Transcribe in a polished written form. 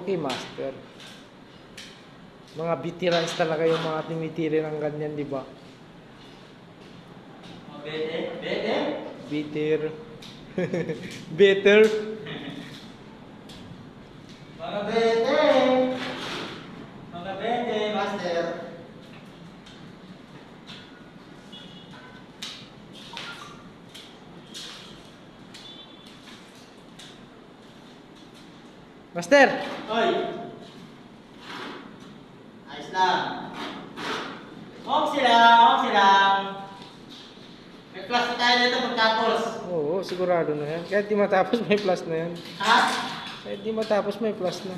Okay, master. Mga veterans talaga yung mga tumitiri ng ganyan, di ba? Bitter. Better. Mga bete! Mga bete, master! Master! Hoy! Ayos lang. Okay lang. May class na tayo dito pagtapos. Oo, sigurado na yan. Kahit di matapos, may plus na yan. Ha? Kahit di matapos, may plus na.